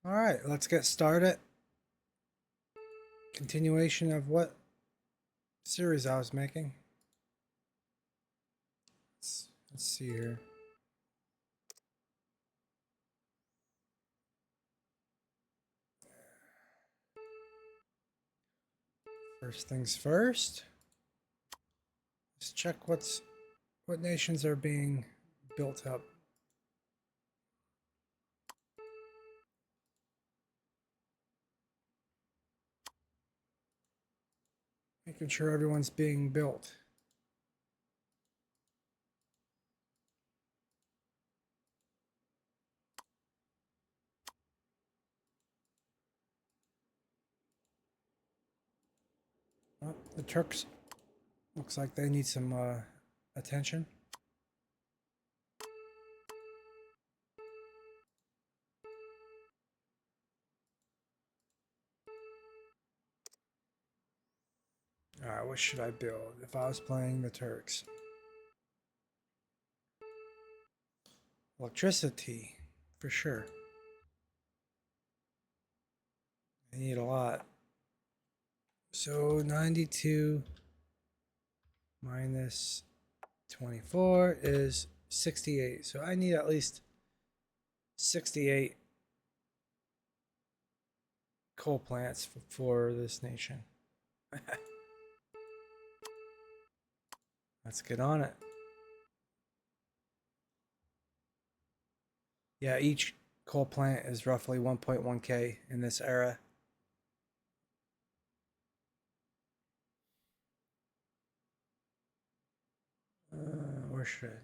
All right, let's get started. Continuation of what series I was making. Let's see here. First things first. Let's check what nations are being built up. Making sure everyone's being built. Oh, the Turks looks like they need some attention. All right, what should I build if I was playing the Turks? Electricity, for sure. They need a lot. So 92 minus 24 is 68. So I need at least 68 coal plants for this nation. Let's get on it. Yeah, each coal plant is roughly 1.1k in this era. Where should I?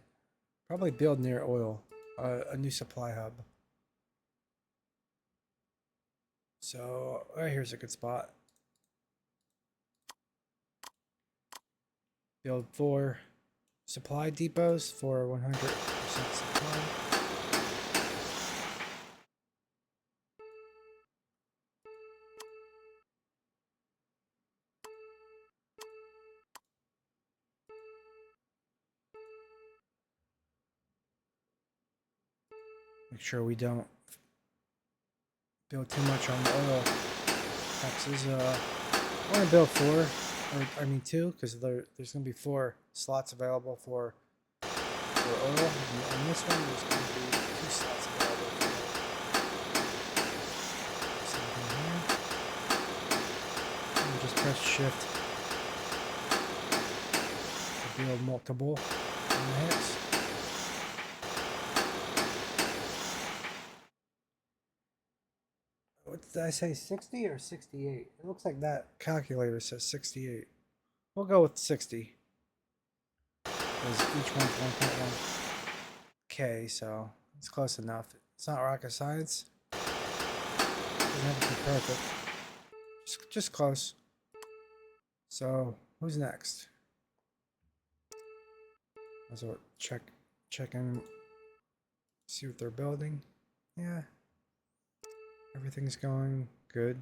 Probably build near oil, a new supply hub. So right here's a good spot. Build 4 supply depots for 100% supply. Make sure we don't build too much on the oil taxes. I want to build 4, or I mean 2, because there's going to be 4 slots available for oil. And on this one, there's going to be 2 slots available for something here. And just press shift to build multiple on the hits. What did I say, 60 or 68? It looks like that calculator says 68. We'll go with 60. Because each one's 1.1k, so it's close enough. It's not rocket science. It doesn't have to be perfect. Just close. So, who's next? So check and see what they're building. Yeah. Everything's going good.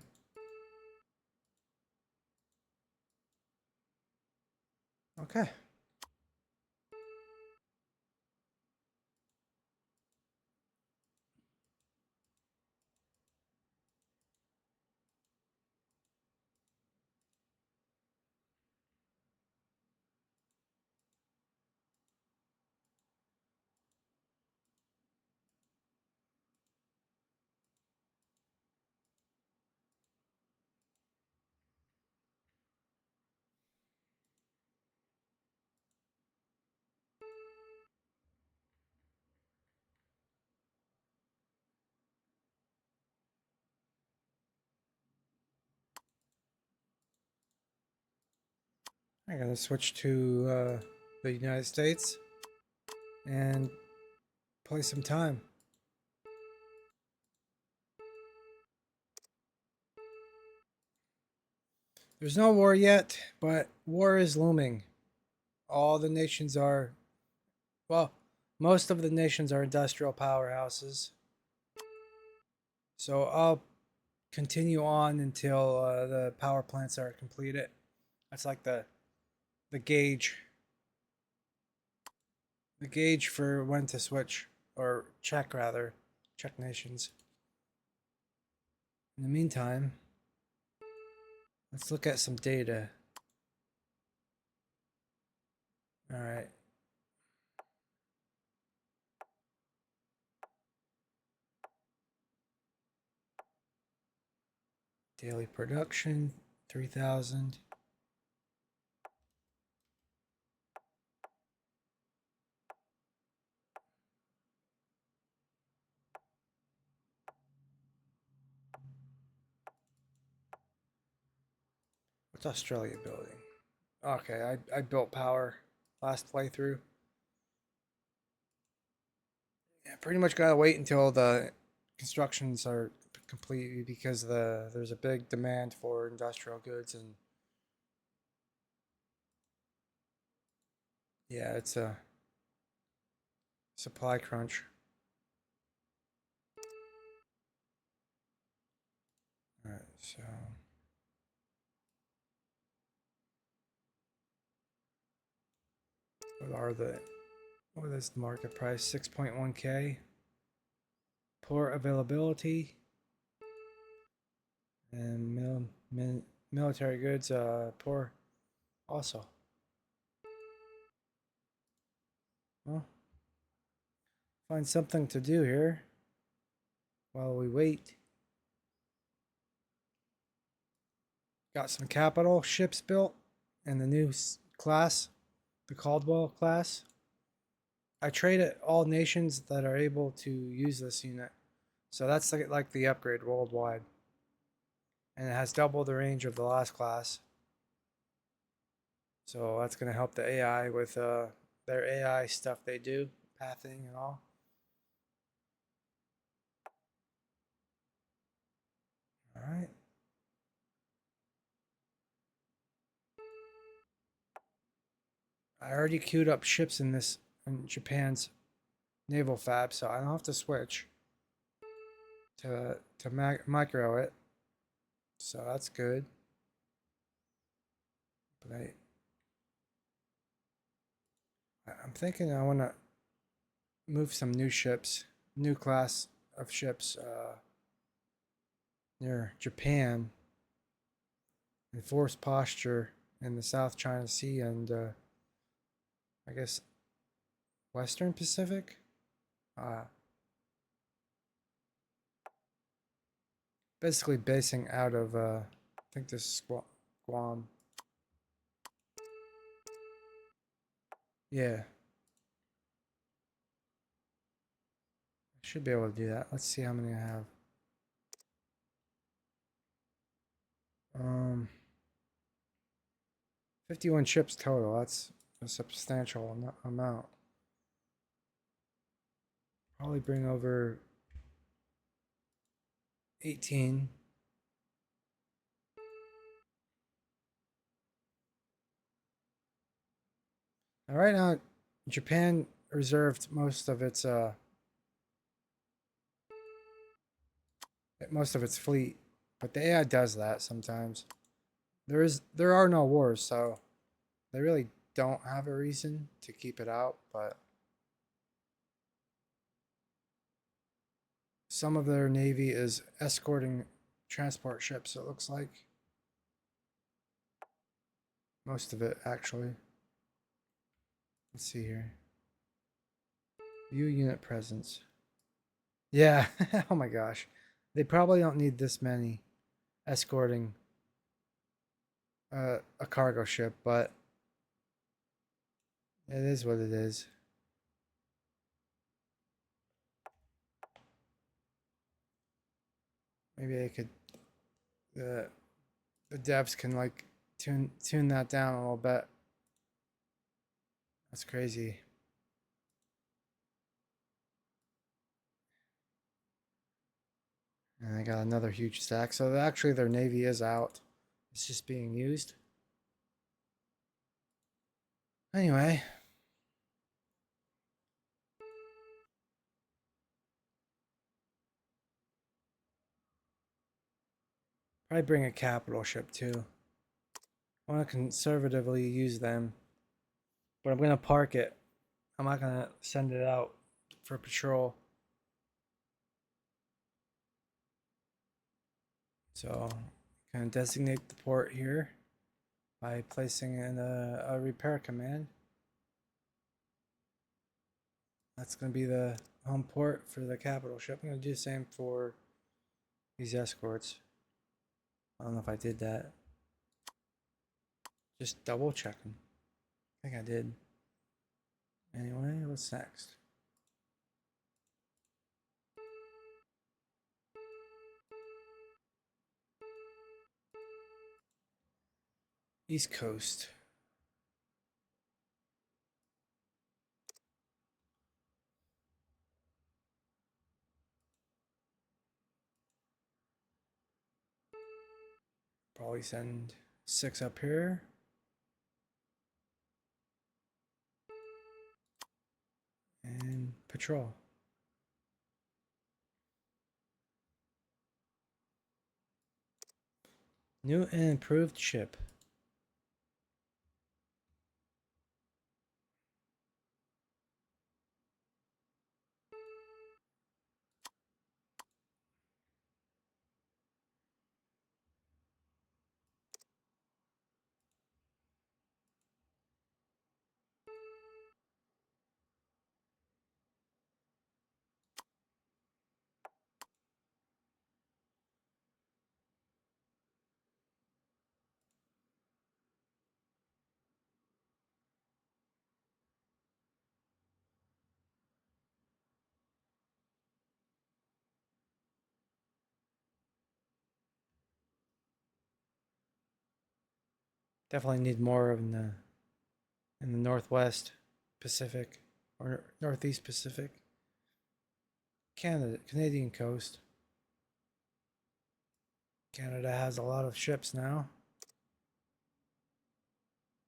Okay. I'm gonna switch to the United States and play some time. There's no war yet, but war is looming. All the nations are, well, most of the nations are industrial powerhouses. So I'll continue on until the power plants are completed. That's like the gauge. The gauge for when to switch, or check rather, check nations. In the meantime, let's look at some data. All right. Daily production, 3,000. What's Australia building? Okay, I built power last playthrough. Yeah, pretty much gotta wait until the constructions are complete because there's a big demand for industrial goods, and yeah, it's a supply crunch. All right, so what is the market price? 6.1K. Poor availability and military goods poor also. Well, find something to do here while we wait. Got some capital ships built and the new class, the Caldwell class. I trade at all nations that are able to use this unit. So that's like the upgrade worldwide. And it has double the range of the last class. So that's going to help the AI with their AI stuff they do, pathing and all. All right. I already queued up ships in Japan's naval fab, so I don't have to switch to micro it. So that's good. But I'm thinking I want to move some new ships, new class of ships near Japan, enforce posture in the South China Sea and I guess Western Pacific. Uh, Basically basing out of I think this is Guam. Yeah, I should be able to do that. Let's see how many I have. 51 ships total. That's a substantial amount. Probably bring over 18. Now, right now, Japan reserved most of its fleet, but the AI does that sometimes. There are no wars, so they really don't have a reason to keep it out, but some of their navy is escorting transport ships, it looks like. Most of it, actually. Let's see here. View unit presence. Yeah, oh my gosh. They probably don't need this many escorting a cargo ship, but it is what it is. Maybe I could the the devs can like tune that down a little bit. That's crazy. And I got another huge stack. So actually their navy is out. It's just being used. Anyway. Probably bring a capital ship too. I want to conservatively use them. But I'm going to park it. I'm not going to send it out for patrol. So kind of designate the port here by placing in a repair command. That's going to be the home port for the capital ship. I'm going to do the same for these escorts. I don't know if I did that. Just double checking. I think I did. Anyway, what's next? East Coast. Probably send 6 up here. And patrol. New and improved ship. Definitely need more in the Northwest Pacific or Northeast Pacific. Canadian coast. Canada has a lot of ships now.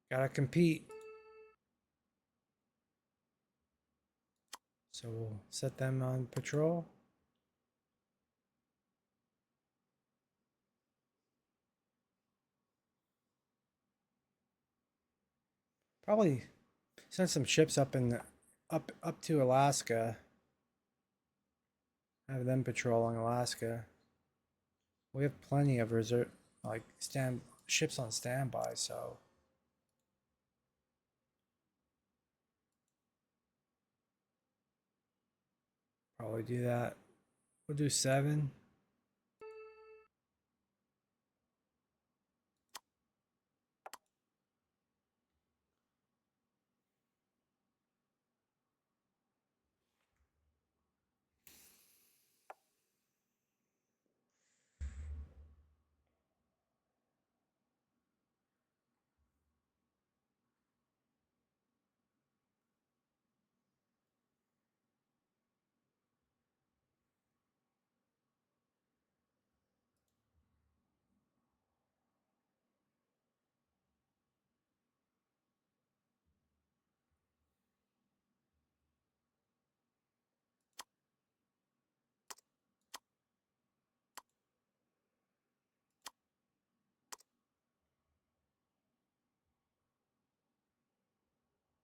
Gotta compete. So we'll set them on patrol. Probably send some ships up in the, up to Alaska. Have them patrolling Alaska. We have plenty of reserve ships on standby, so probably do that. We'll do 7.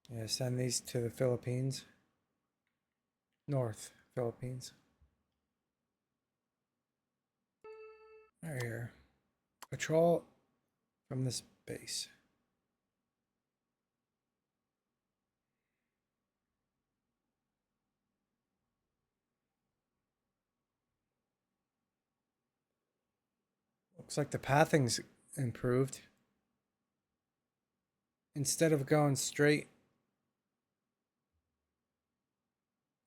Yeah, send these to the Philippines. North Philippines. Right here. Patrol from this base. Looks like the pathing's improved. Instead of going straight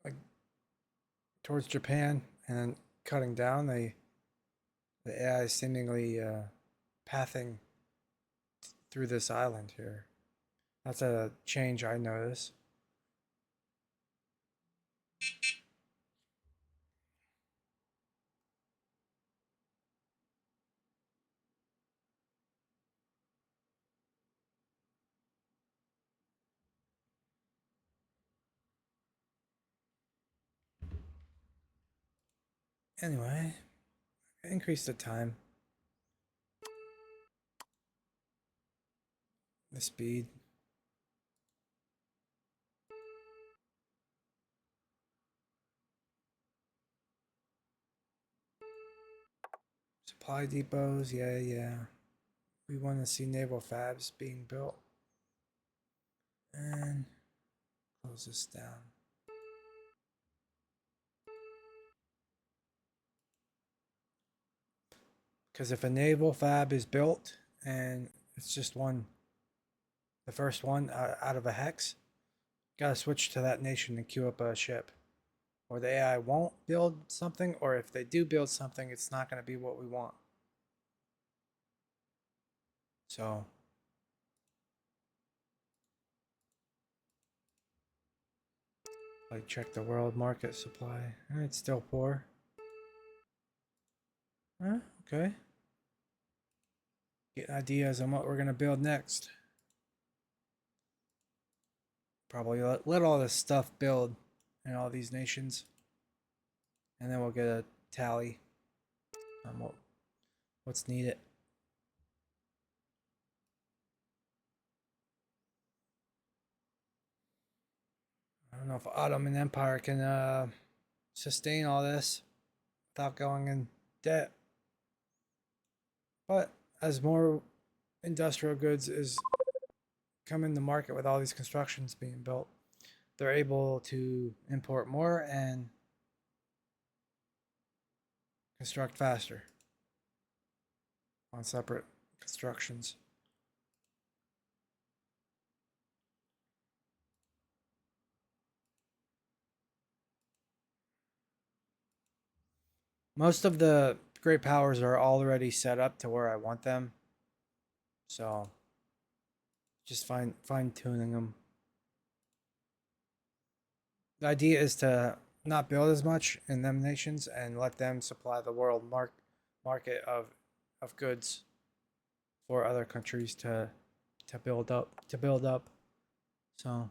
like towards Japan and cutting down, the AI is seemingly pathing through this island here. That's a change I notice. Anyway, increase the time, the speed. Supply depots, yeah. We want to see naval fabs being built. And close this down. Because if a naval fab is built and it's just one, the first one out of a hex, you gotta switch to that nation and queue up a ship. Or the AI won't build something, or if they do build something, it's not going to be what we want. So, like, check the world market supply. It's still poor. Okay. Get ideas on what we're going to build next. Probably let all this stuff build in all these nations. And then we'll get a tally on what's needed. I don't know if Ottoman Empire can sustain all this without going in debt. But as more industrial goods is coming to market with all these constructions being built, they're able to import more and construct faster on separate constructions. Most of the great powers are already set up to where I want them, so just fine tuning them. The idea is to not build as much in them nations and let them supply the world market of goods for other countries to build up. So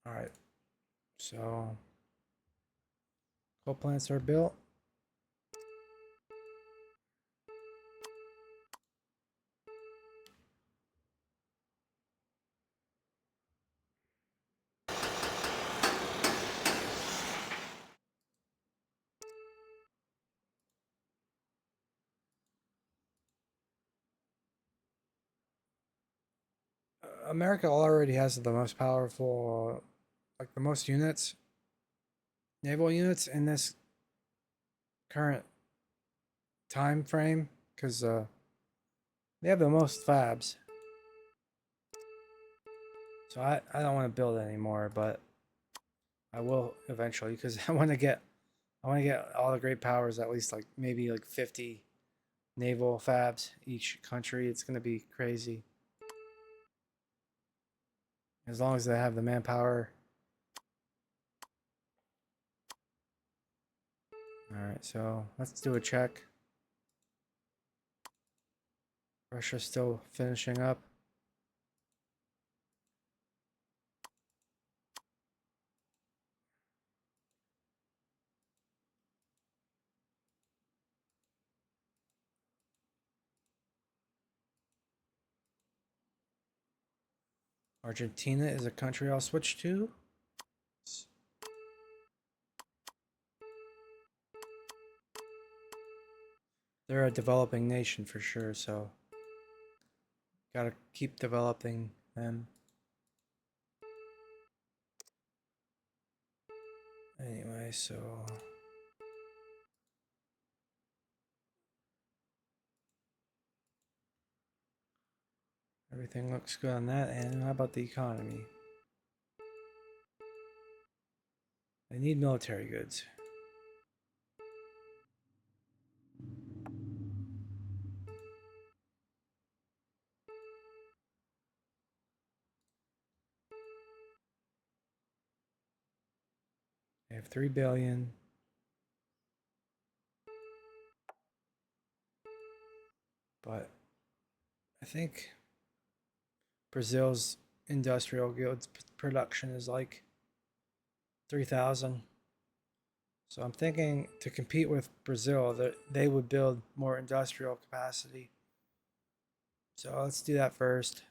all right. So coal plants are built. America already has the most powerful, like the most units, naval units in this current time frame, because they have the most fabs. So I don't want to build anymore, but I will eventually, because I want to get all the great powers, at least like maybe like 50 naval fabs each country. It's gonna be crazy. As long as they have the manpower. Alright, so let's do a check. Russia's still finishing up. Argentina is a country I'll switch to. They're a developing nation for sure, so gotta keep developing them. Anyway, so everything looks good on that. And how about the economy? They need military goods. They have 3 billion. But I think Brazil's industrial goods production is like 3,000. So I'm thinking to compete with Brazil that they would build more industrial capacity. So let's do that first.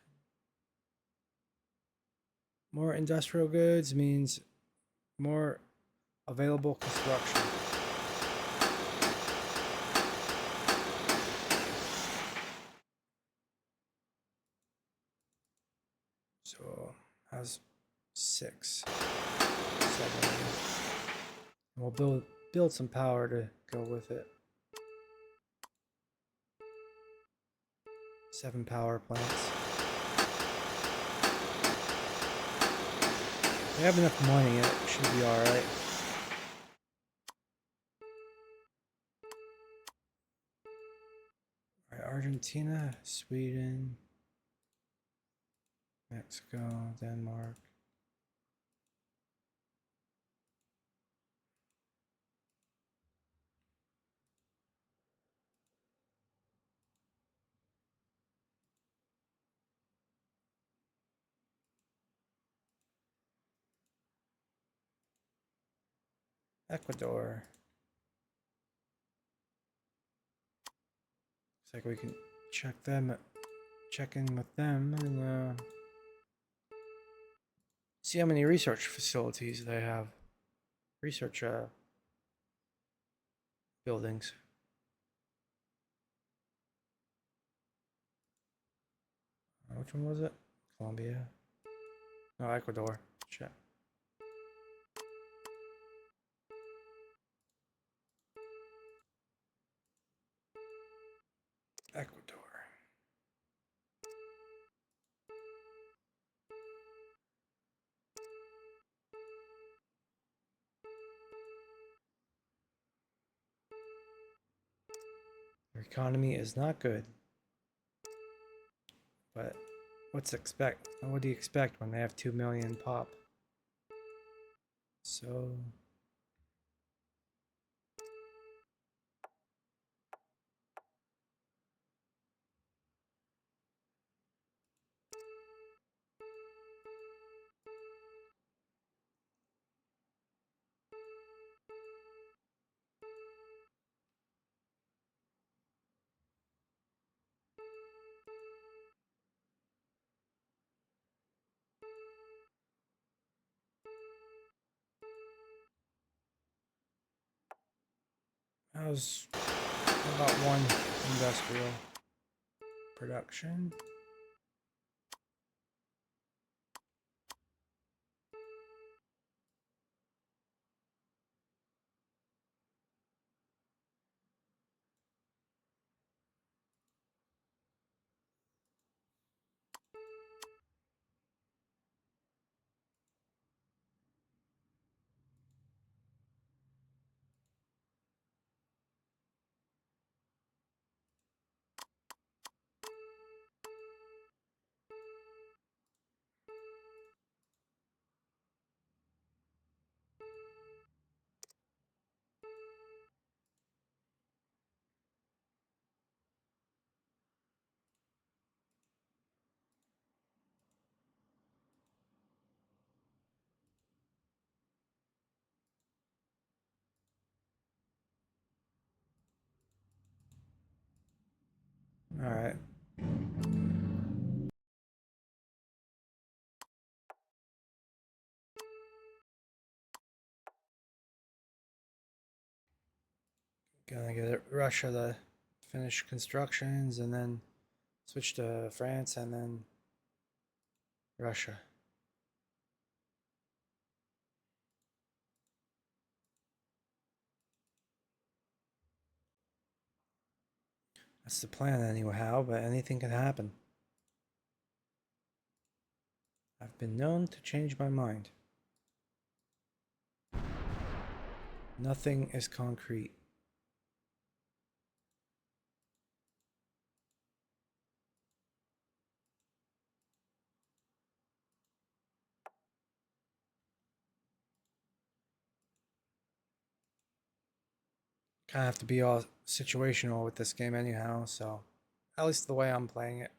More industrial goods means more available construction. So how's 6, 7? And we'll build some power to go with it. 7 power plants. We have enough money, it should be alright. Alright, Argentina, Sweden, Mexico, Denmark. Ecuador. Looks like we can check in with them and see how many research facilities they have. Research buildings. Which one was it? Colombia. No, Ecuador. Check. Ecuador. Their economy is not good. But what do you expect when they have 2 million pop? So how's about 1 industrial production? All right. Gonna get Russia to finish constructions and then switch to France and then Russia. That's the plan anyhow, but anything can happen. I've been known to change my mind. Nothing is concrete. Kind of have to be all situational with this game anyhow, so at least the way I'm playing it.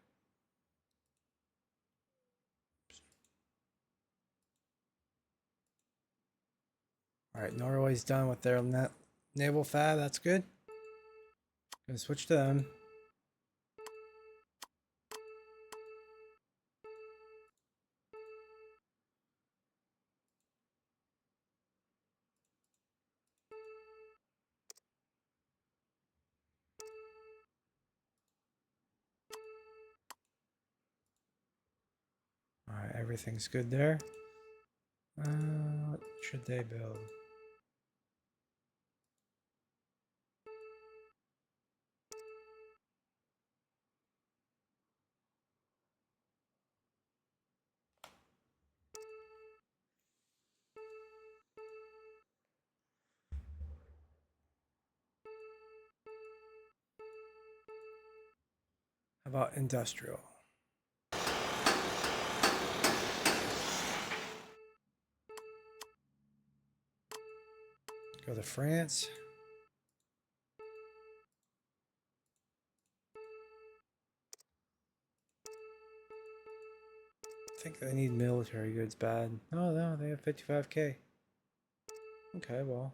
Alright, Norway's done with their naval fab, that's good. Gonna switch to them. everything's good there. What should they build? How about industrial? Go to France. I think they need military goods bad. Oh no, they have 55K. Okay, well.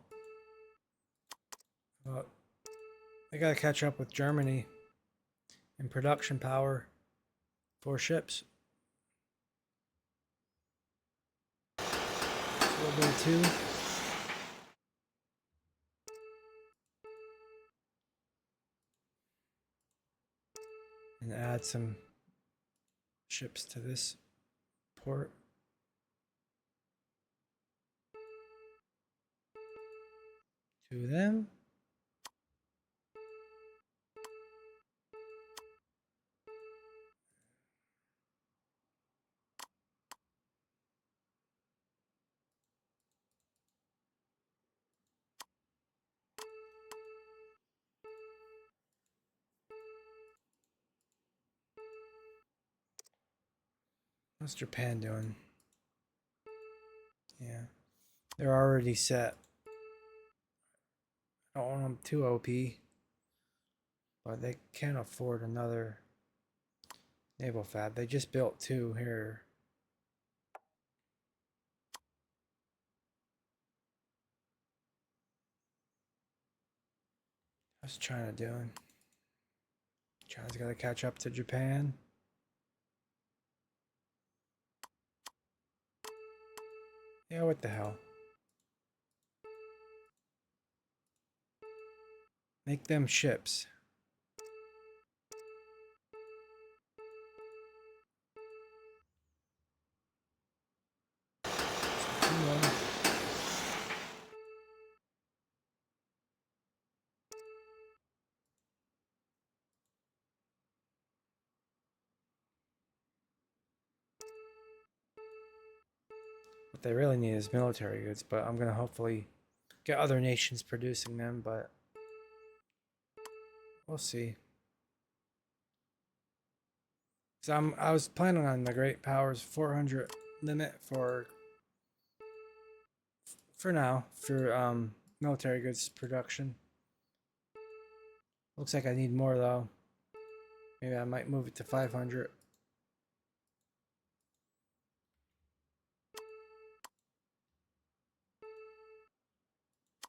They gotta catch up with Germany in production power for ships. So we'll build 2. And add some ships to this port. To them. What's Japan doing? Yeah. They're already set. I don't want them too OP. But they can't afford another naval fab. They just built 2 here. How's China doing? China's got to catch up to Japan. Yeah, what the hell? Make them ships. What they really need is military goods, but I'm going to hopefully get other nations producing them, but we'll see. So I was planning on the Great Powers 400 limit for now for military goods production. Looks like I need more though. Maybe I might move it to 500.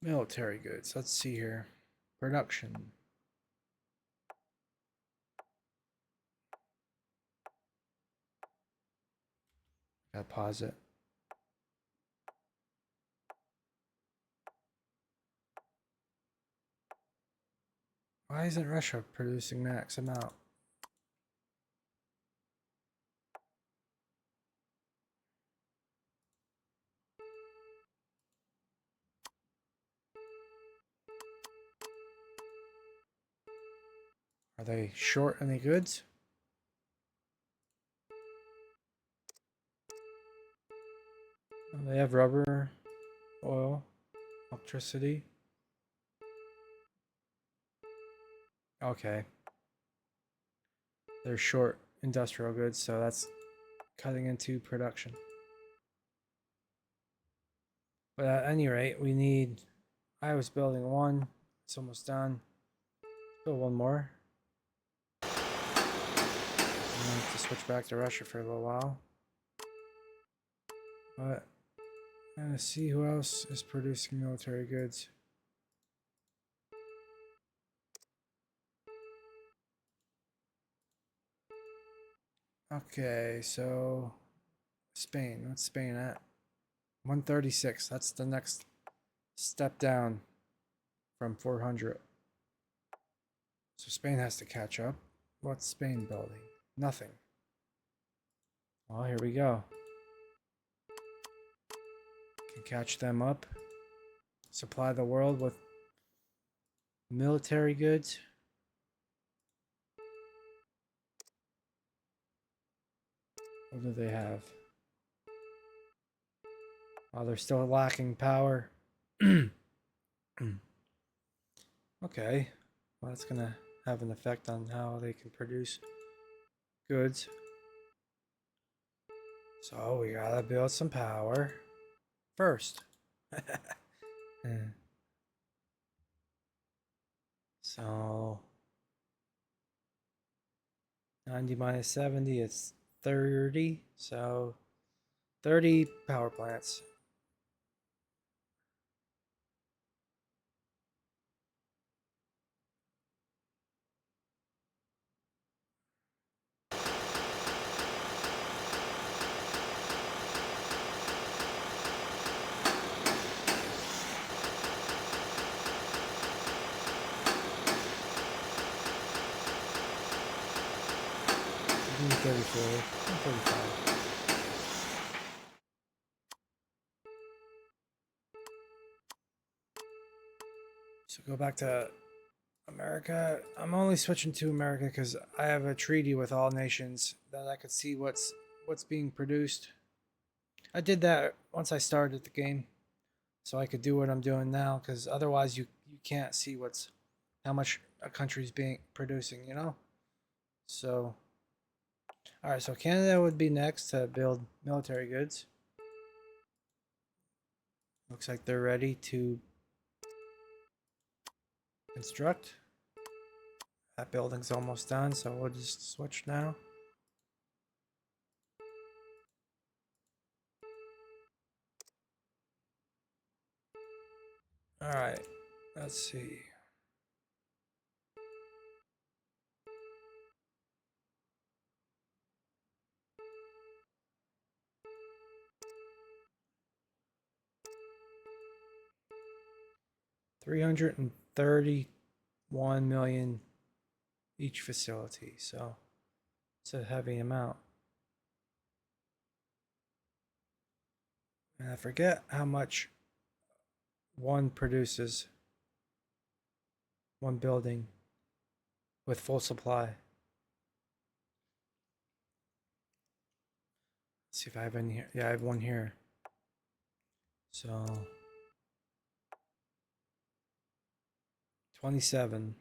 Military goods. Let's see here. Production. Gotta pause it. Why isn't Russia producing max amount? Are they short any goods? They have rubber, oil, electricity. Okay. They're short industrial goods, so that's cutting into production. But at any rate, we need... I was building 1. It's almost done. Build 1 more. I'm gonna have to switch back to Russia for a little while. But I'm gonna see who else is producing military goods. Okay, so Spain. What's Spain at? 136. That's the next step down from 400. So Spain has to catch up. What's Spain building? Nothing. Well, here we go. and catch them up. Supply the world with military goods. What do they have? Oh, they're still lacking power. Okay. Well, that's going to have an effect on how they can produce goods. So we gotta build some power first. So 90 minus 70, it's 30. So 30 power plants. Do 34, 35. So go back to America. I'm only switching to America because I have a treaty with all nations that I could see what's being produced. I did that once I started the game, so I could do what I'm doing now. Because otherwise, you can't see how much a country's being producing. You know. So, all right. So Canada would be next to build military goods. Looks like they're ready to construct. That building's almost done, so we'll just switch now. All right, let's see. $331 million each facility, so it's a heavy amount. And I forget how much one produces, one building with full supply. Let's see if I have any here. Yeah, I have one here. So 27.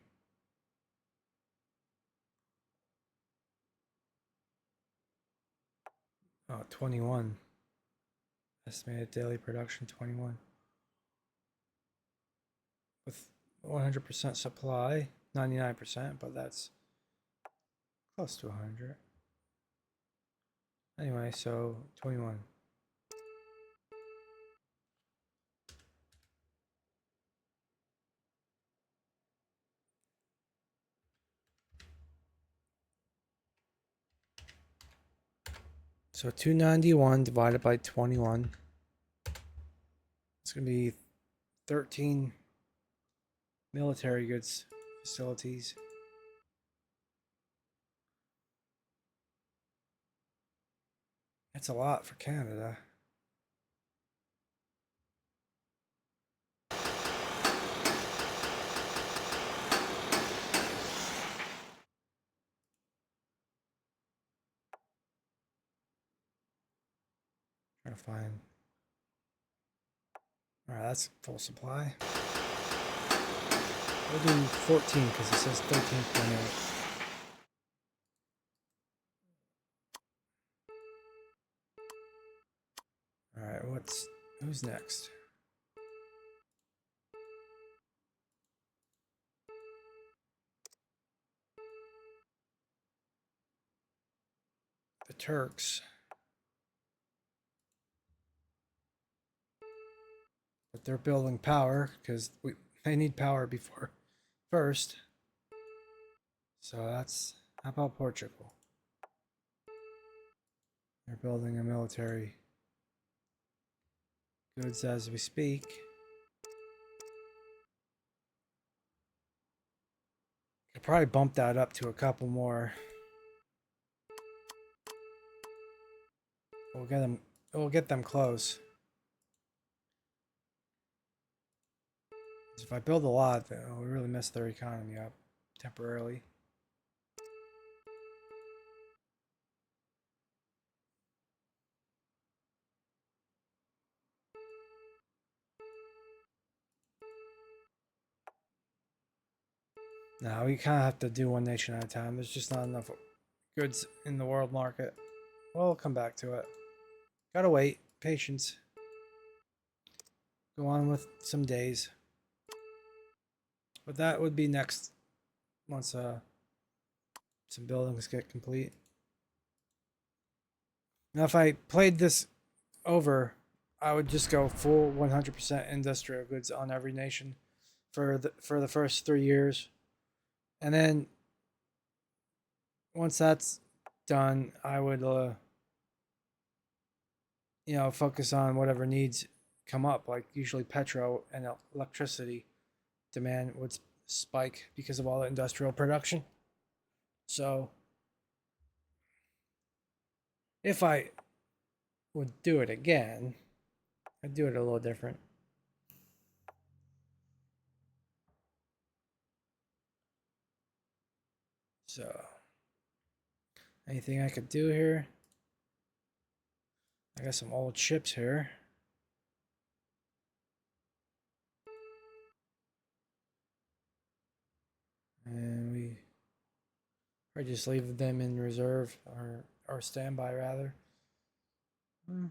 Oh, 21. Estimated daily production 21. With 100% supply, 99%, but that's close to 100. Anyway, so 21. So 291 divided by 21. It's going to be 13 military goods facilities. That's a lot for Canada. Trying to find. Alright, that's full supply. We'll do 14 because it says 13.8. Alright, who's next? The Turks. But they're building power because they need power before first. So that's, how about Portugal? They're building a military goods as we speak. Could probably bump that up to a couple more. We'll get them close. If I build a lot, then it'll really mess their economy up temporarily. Now we kind of have to do one nation at a time. There's just not enough goods in the world market. We'll come back to it. Gotta wait. Patience. Go on with some days. But that would be next once some buildings get complete. Now if I played this over, I would just go full 100% industrial goods on every nation for the first 3 years. And then once that's done, I would focus on whatever needs come up, like usually petro and electricity demand would spike because of all the industrial production. So if I would do it again, I'd do it a little different. So anything I could do here? I got some old ships here. And we probably just leave them in reserve or standby rather. How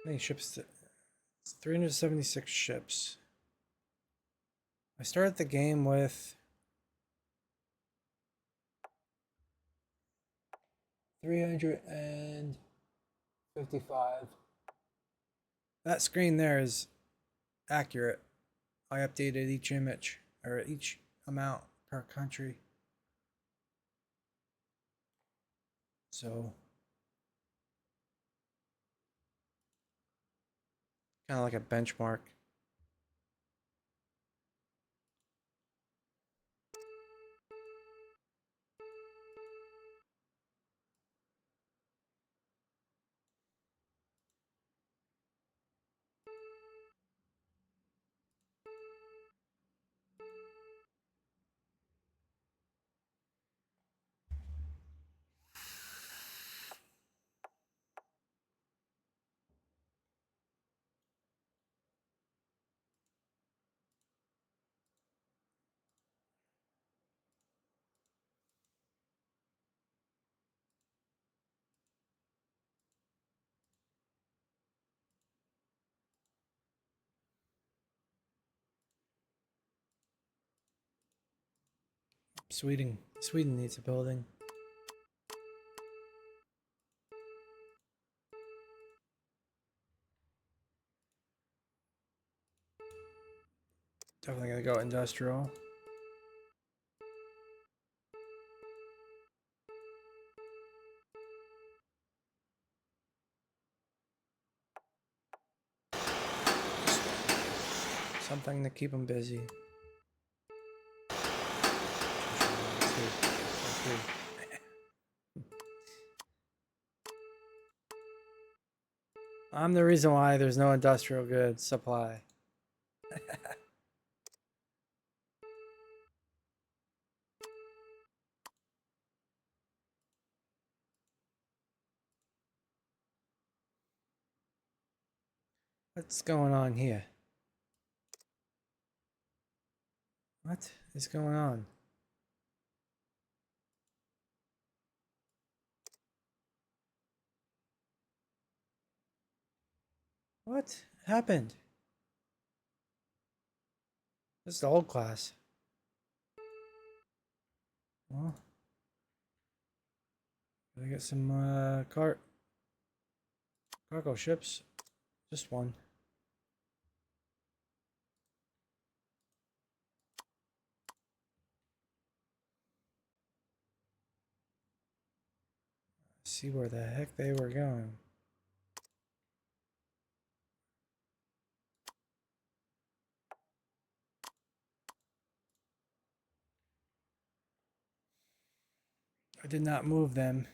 many ships? It's 376 ships. I started the game with 355. That screen there is accurate. I updated each image or each amount per country. So kind of like a benchmark. Sweden needs a building. Definitely gonna go industrial. Something to keep them busy. I'm the reason why there's no industrial goods supply. What's going on here? What is going on? What happened? This is the old class. Well, I get some cargo ships. Just one. See where the heck they were going. I did not move them.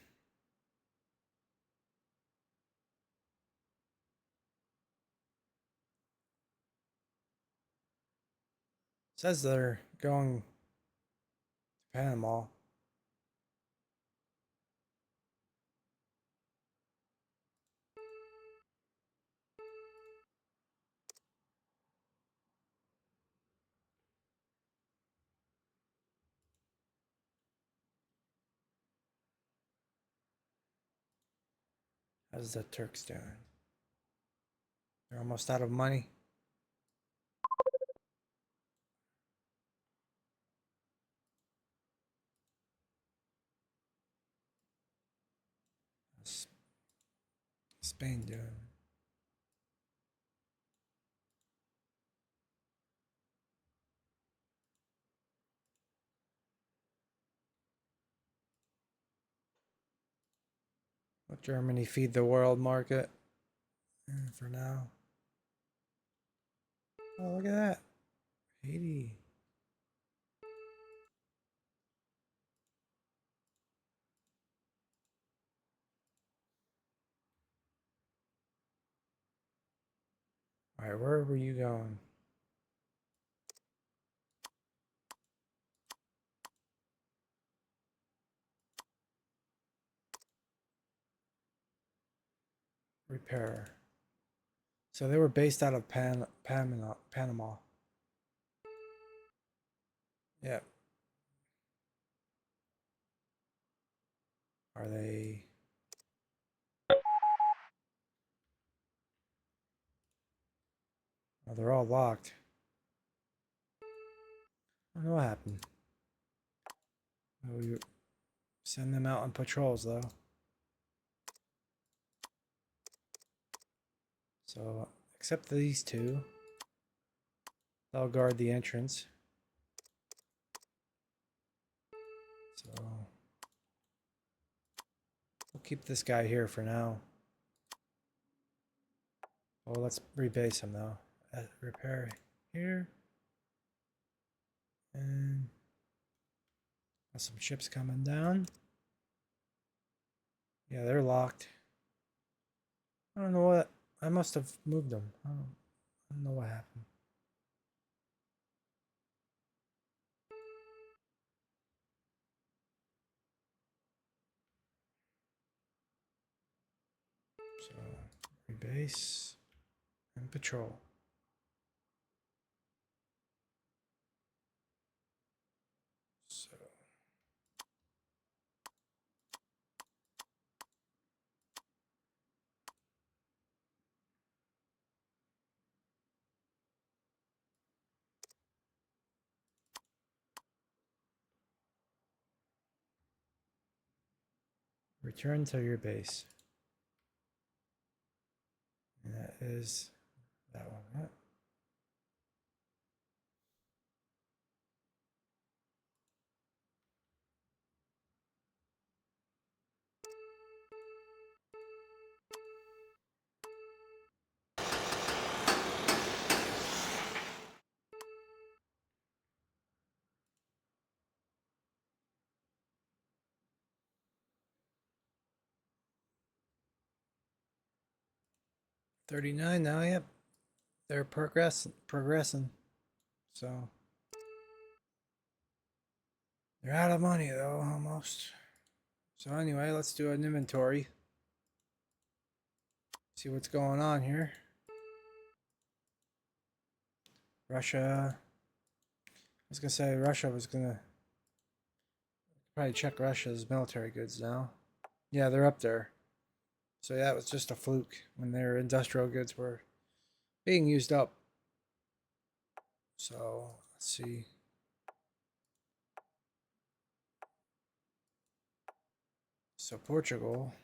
Says they're going to Panama. How's the Turks doing? They're almost out of money. How's Spain doing? Let Germany feed the world market for now. Oh, look at that. Haiti. All right, where were you going? Repair. So they were based out of Panama. Yeah. Are they? Oh, they're all locked. I don't know what happened. Oh, we send them out on patrols though. So except these two, they'll guard the entrance. So we'll keep this guy here for now. Well, let's rebase him though. Repair here. And some ships coming down. Yeah, they're locked. I don't know what. I must have moved them. I don't know what happened. So rebase and patrol. So return to your base. And that is that one. Yeah. $39 now. Yep, they're progressing. So they're out of money though, almost. So anyway, let's do an inventory. See what's going on here. Russia. I was gonna say Russia was gonna probably check Russia's military goods now. Yeah, they're up there. So yeah, it was just a fluke when their industrial goods were being used up. So let's see. So Portugal.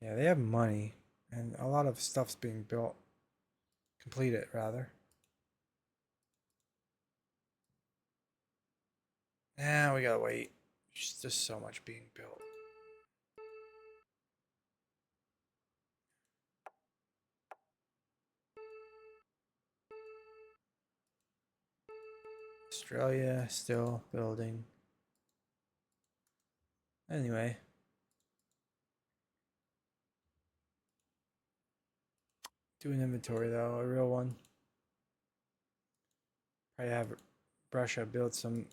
Yeah, they have money and a lot of stuff's being built. Completed rather. Nah, we gotta wait. There's just so much being built. Australia still building. Anyway. Do an inventory though, a real one. Probably have Russia build some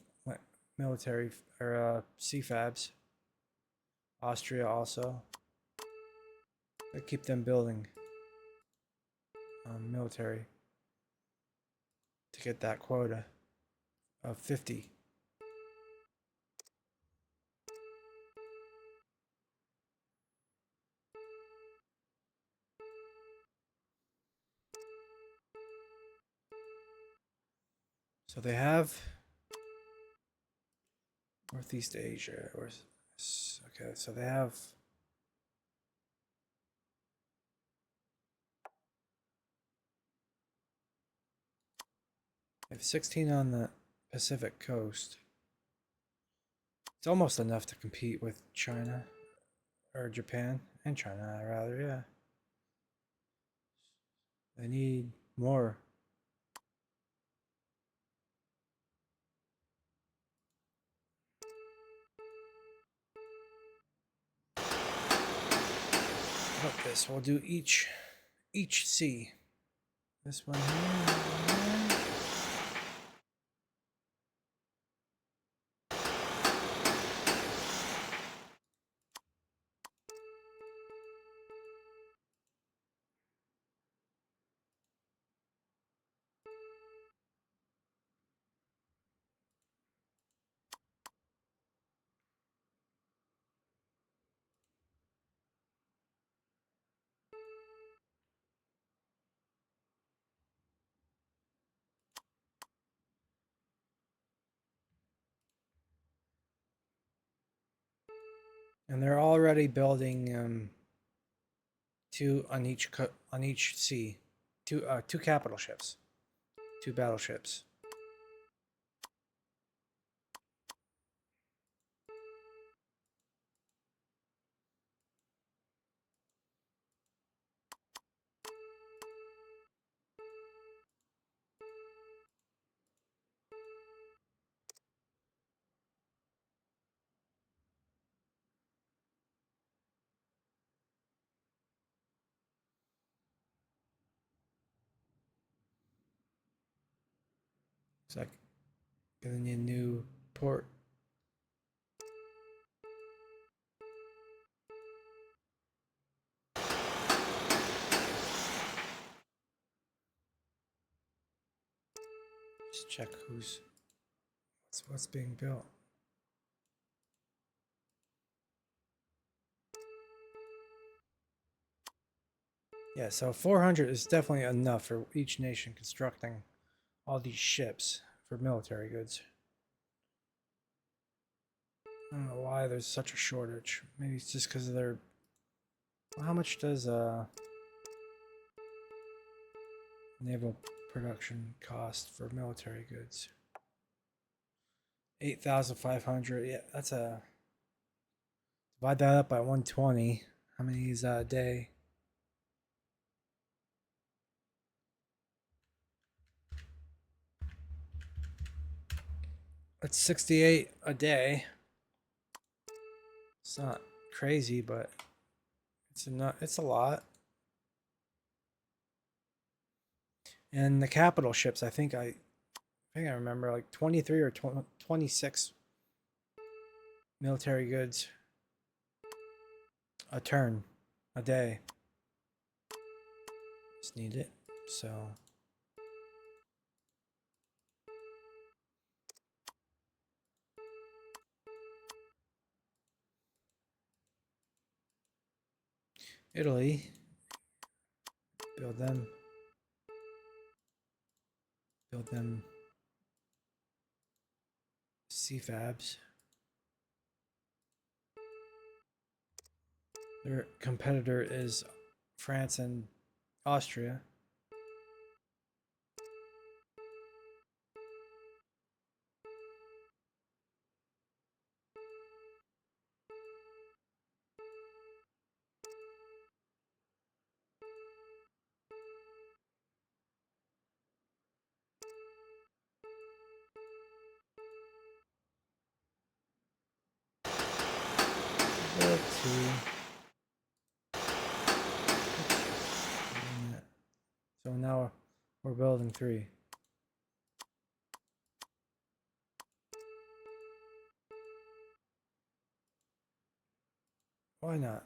military or CFABs. Austria also. I keep them building military to get that quota of 50. So they have Northeast Asia, or okay, so they have They have 16 on the Pacific coast. It's almost enough to compete with China, or Japan, and China, rather, yeah. They need more. How about this? We'll do each sea. This one here. And they're already building two on each sea, two capital ships, two battleships. It's like getting a new port. Just check what's being built. Yeah, so 400 is definitely enough for each nation constructing all these ships for military goods. I don't know why there's such a shortage. Maybe it's just because of their... How much does naval production cost for military goods? 8,500. Yeah, that's a... Divide that up by 120. How many is that a day? That's 68 a day. It's not crazy, but it's a lot. And the capital ships, I think I remember like 23 or 26 military goods a turn, a day. Just need it. So Italy, build them CFABs. Their competitor is France and Austria. Build two. So now we're building 3. Why not?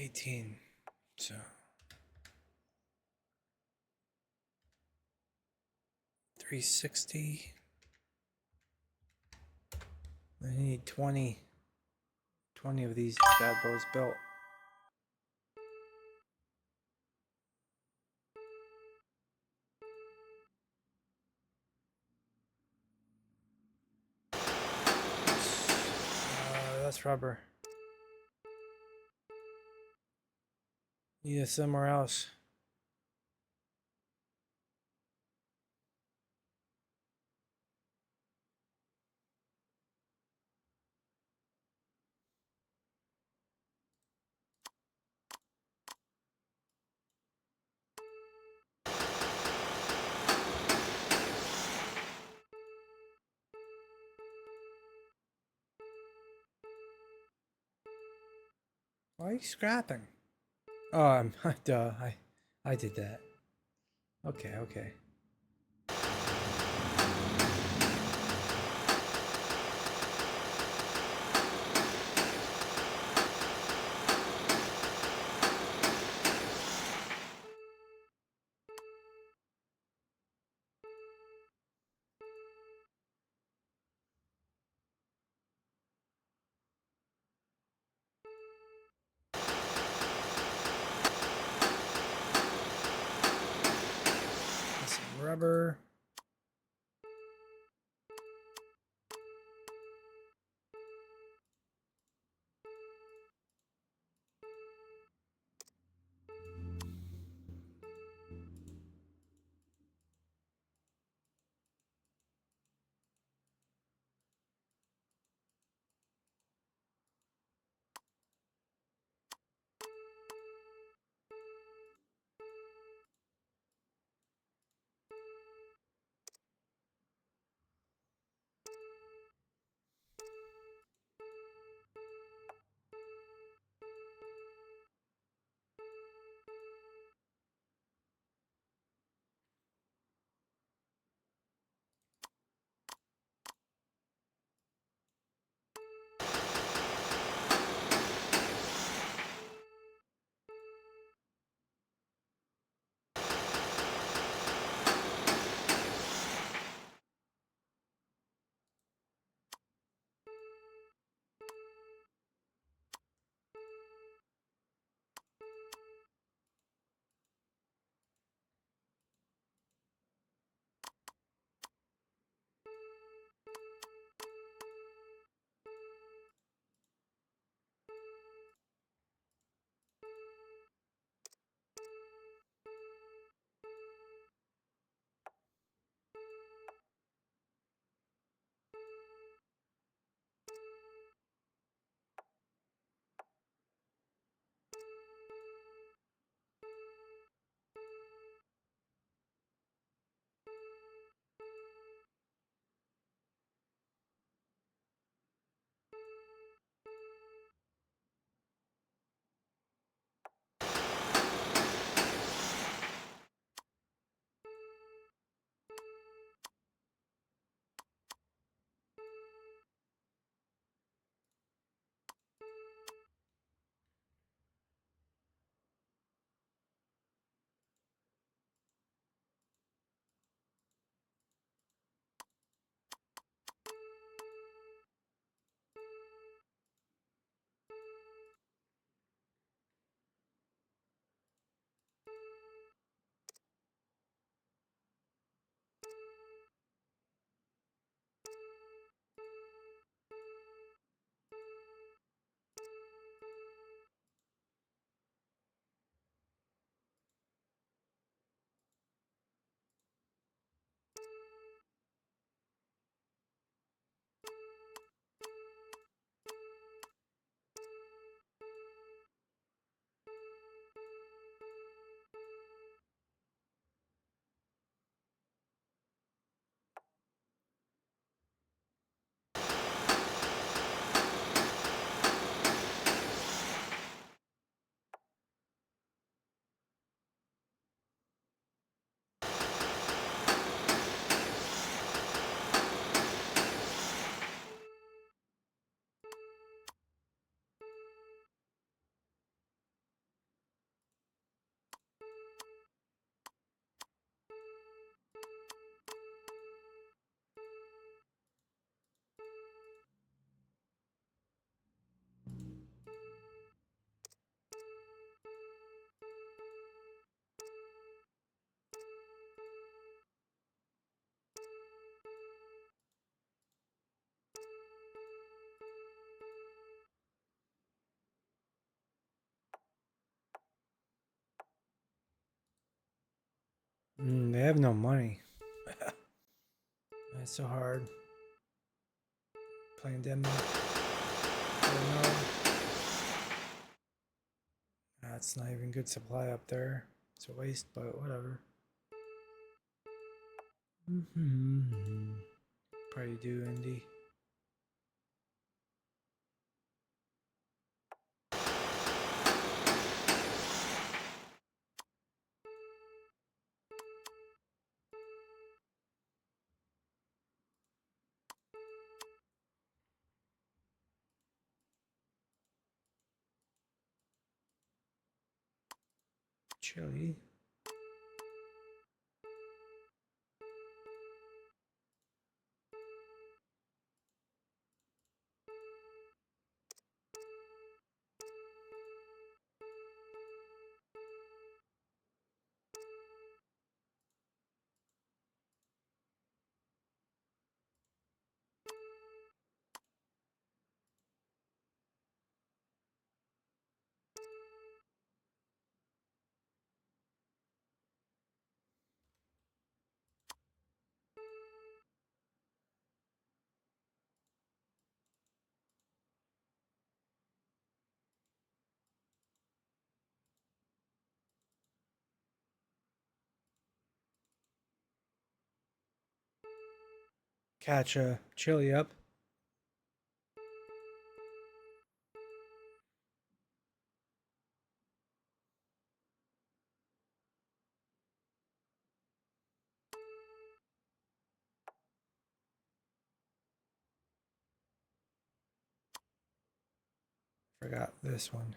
18. So 360. I need 20 of these bad boys built. That's rubber. Need it somewhere else. Why are you scrapping? Oh, I'm duh. I did that. Okay, okay. Some rubber. have no money. It's so hard. Playing Denmark. I don't know. That's not even good supply up there. It's a waste, but whatever. Probably do, Indy. Chile. Catch a Chile up. Forgot this one.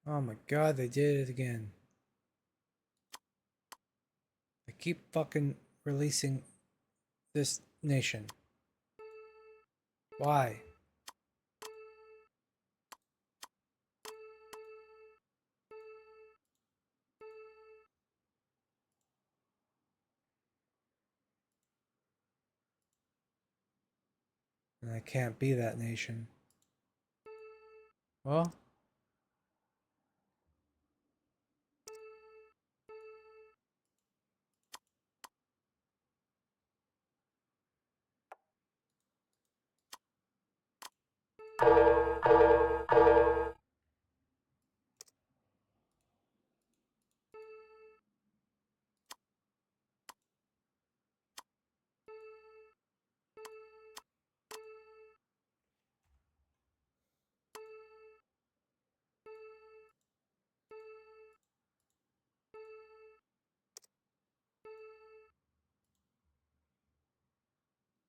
Oh my god, they did it again. They keep fucking releasing this nation. Why? And I can't be that nation. Well,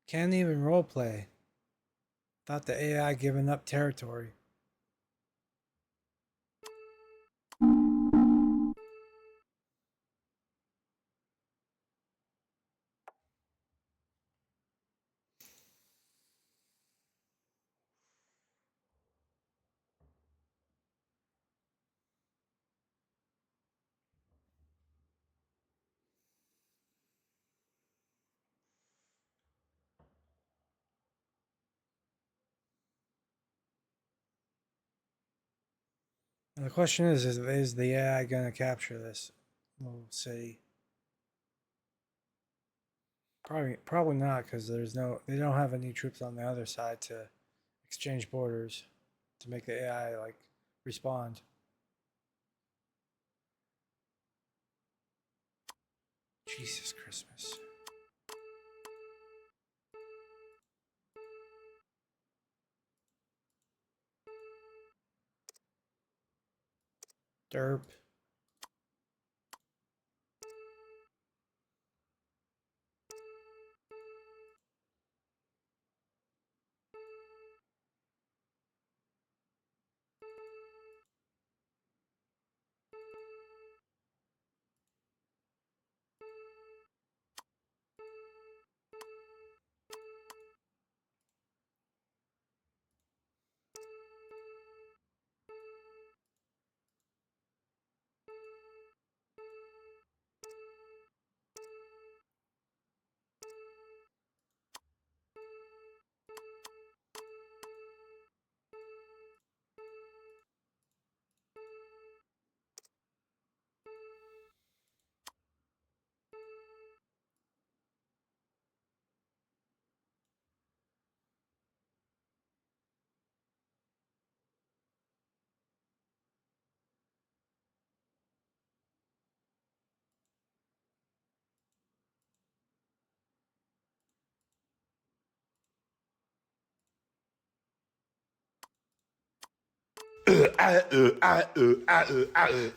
can't even roleplay. Thought the AI giving up territory. And the question is the AI gonna capture this little city? Probably not, because they don't have any troops on the other side to exchange borders to make the AI like respond. Jesus Christmas. Derp.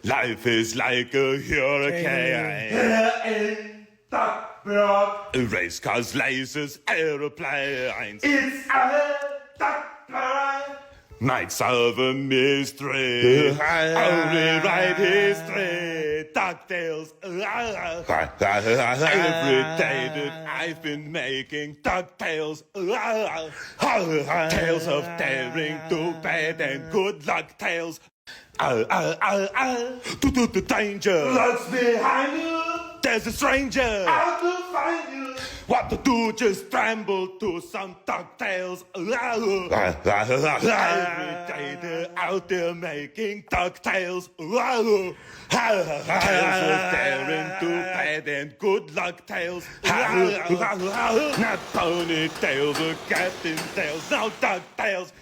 Life is like a hurricane. Race cars, lasers, aeroplanes. It's a Nights of a mystery. Only write history. DuckTales. Every day that I've been making DuckTales. Tales of daring, do bad and good luck tales. To danger. Lurks behind you. There's a stranger. Out to find you. What to do? Just scramble to some DuckTales. Every day they're out there making DuckTales. Tales of daring, do bad and good luck tales. Not ponytails or captain tails, no DuckTales.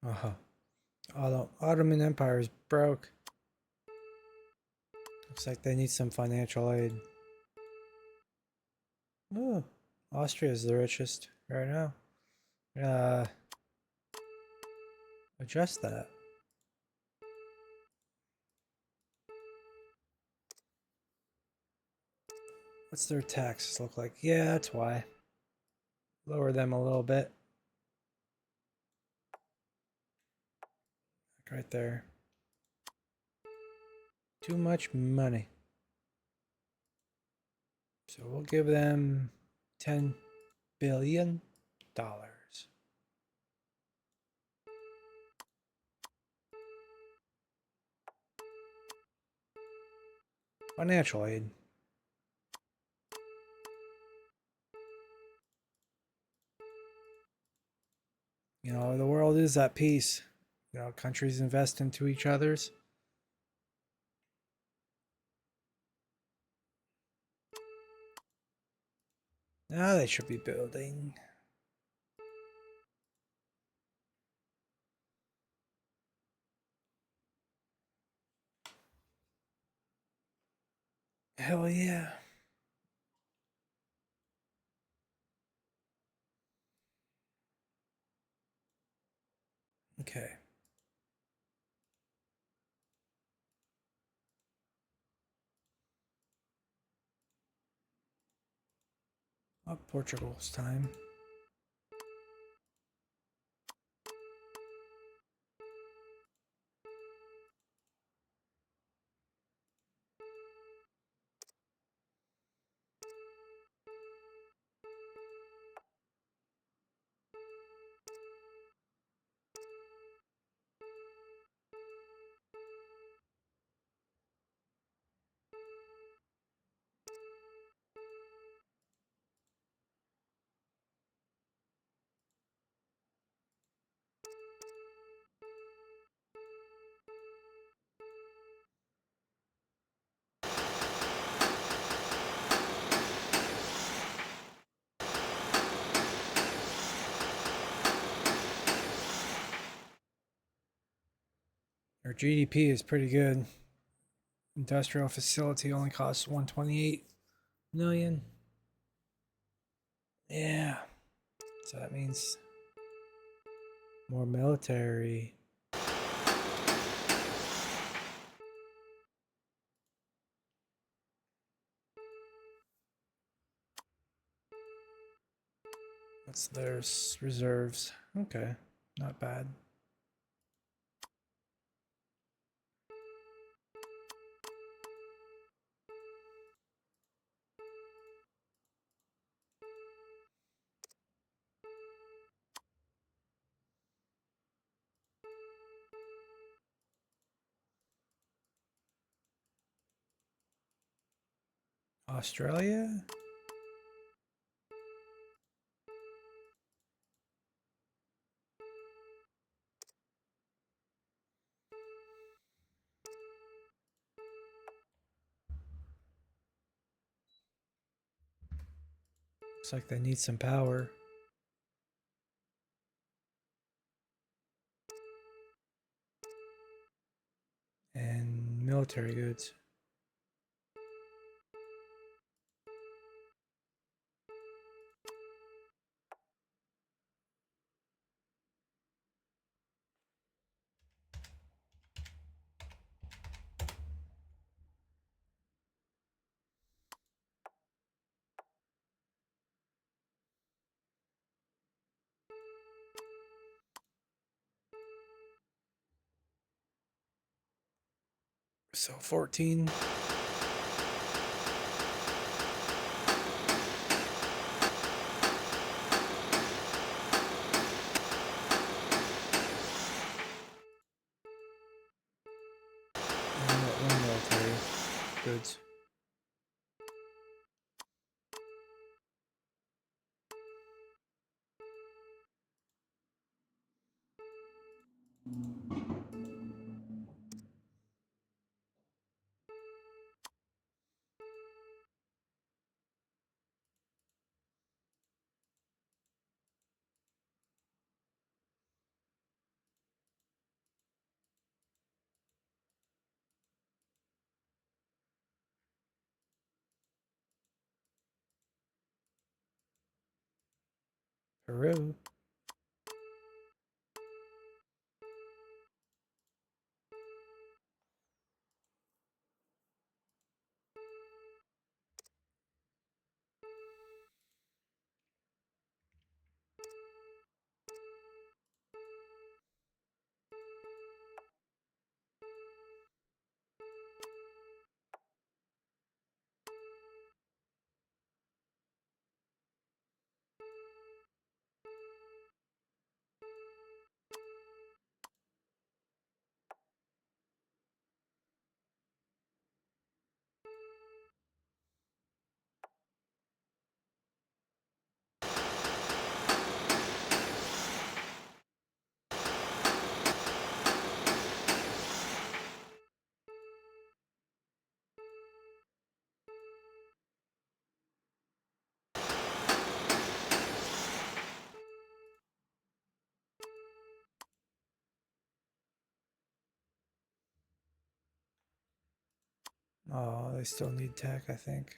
Uh-huh. Ottoman Empire is broke. Looks like they need some financial aid. Oh, Austria is the richest right now. Adjust that. What's their taxes look like? Yeah, that's why. Lower them a little bit. Like right there. Too much money. So we'll give them $10 billion. Financial aid. You know, the world is at peace. You know, countries invest into each other's. Now they should be building. Hell yeah. Okay. Oh, Portugal's time. Our GDP is pretty good. Industrial facility only costs 128 million. Yeah. So that means more military. That's their reserves. Okay. Not bad. Australia? Looks like they need some power. And military goods. So 14. And one military goods. Peru. Oh, they still need tech, I think.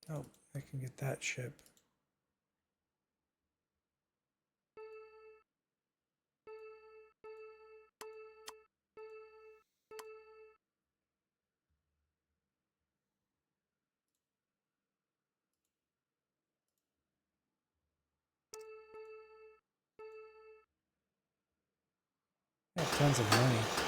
Oh, they can get that ship. They have tons of money.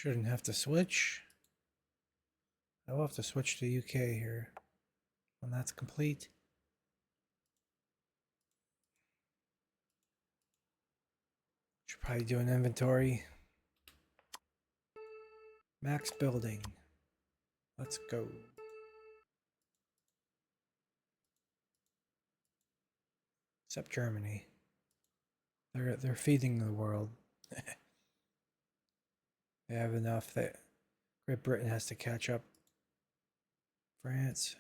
Shouldn't have to switch. I will have to switch to UK here when that's complete. Should probably do an inventory. Max building. Let's go. Except Germany. They're feeding the world. They have enough that Great Britain has to catch up. France.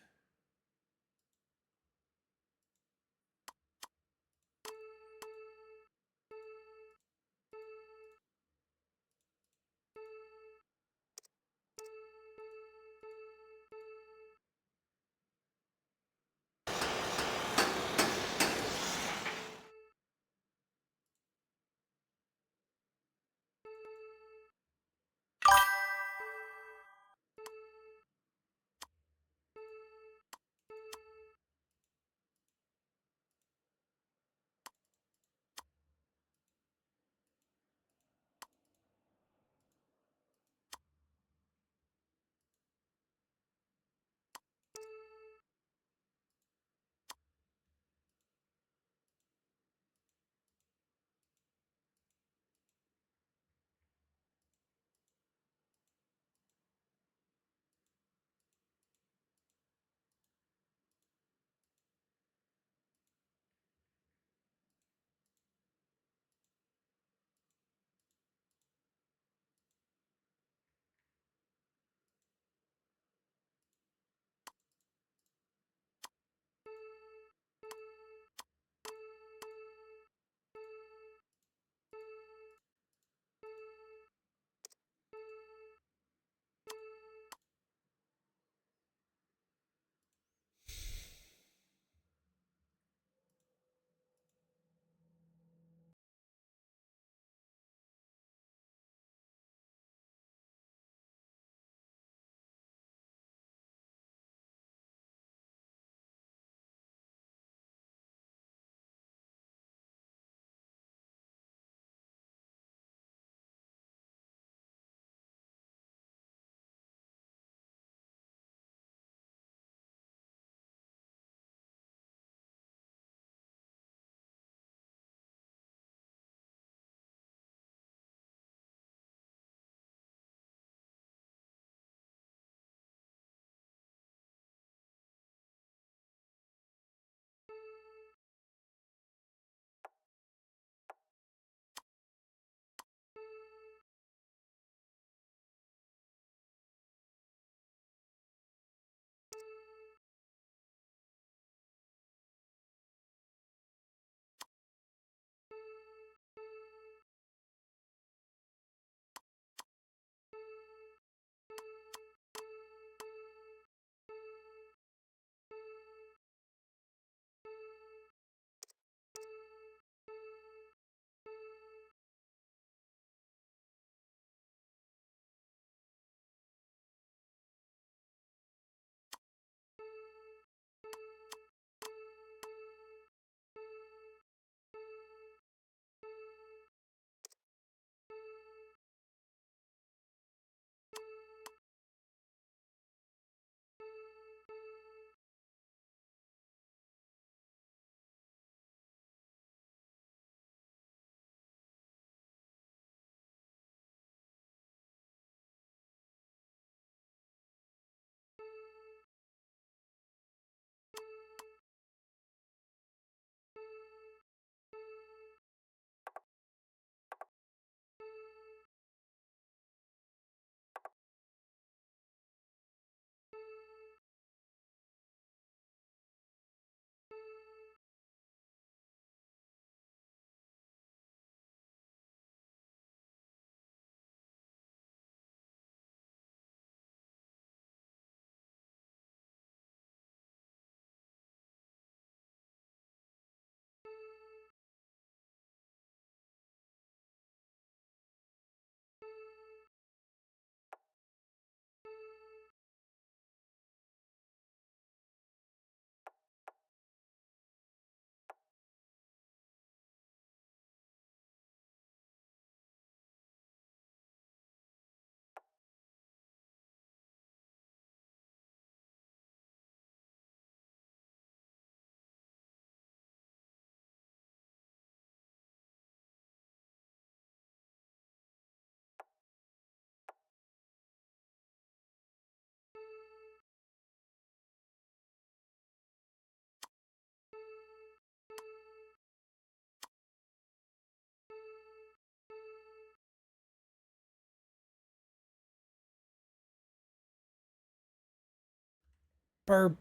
Burp.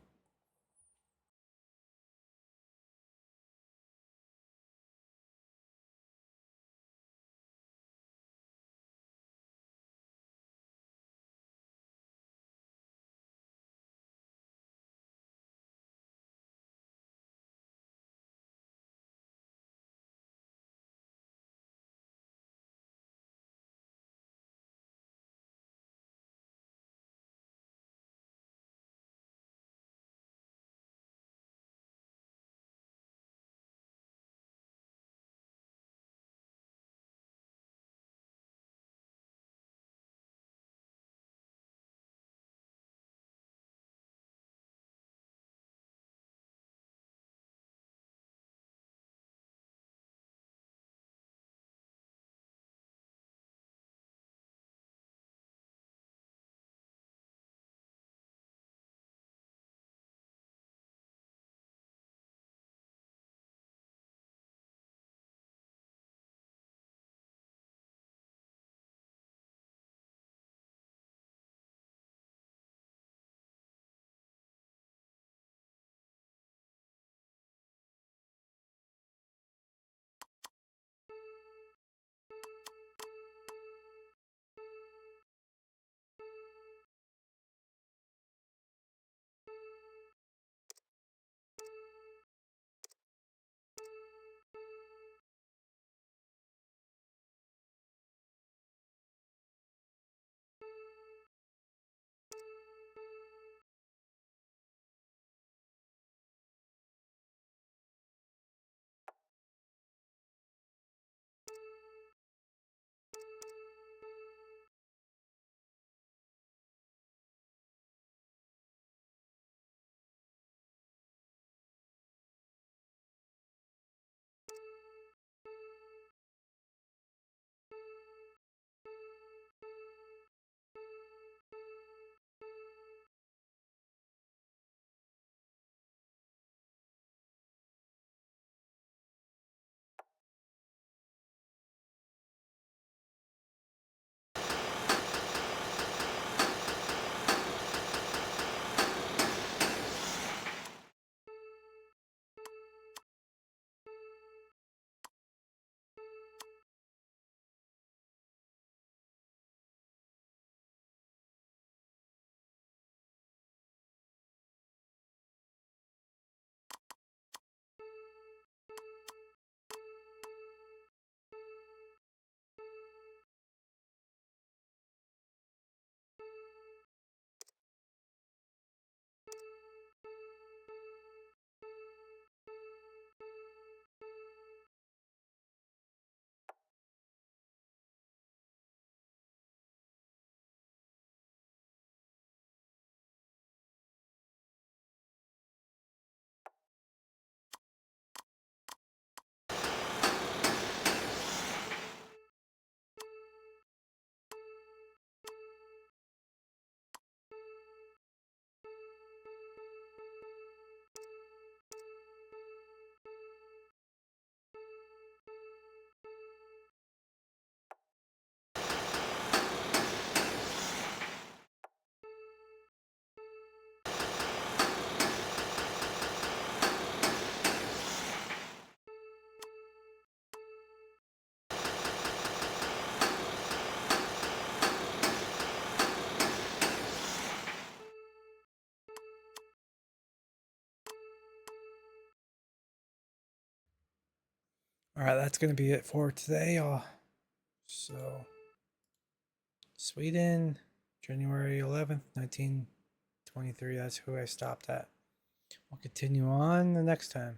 All right, that's going to be it for today. So, Sweden, January 11th, 1923. That's who I stopped at. We'll continue on the next time.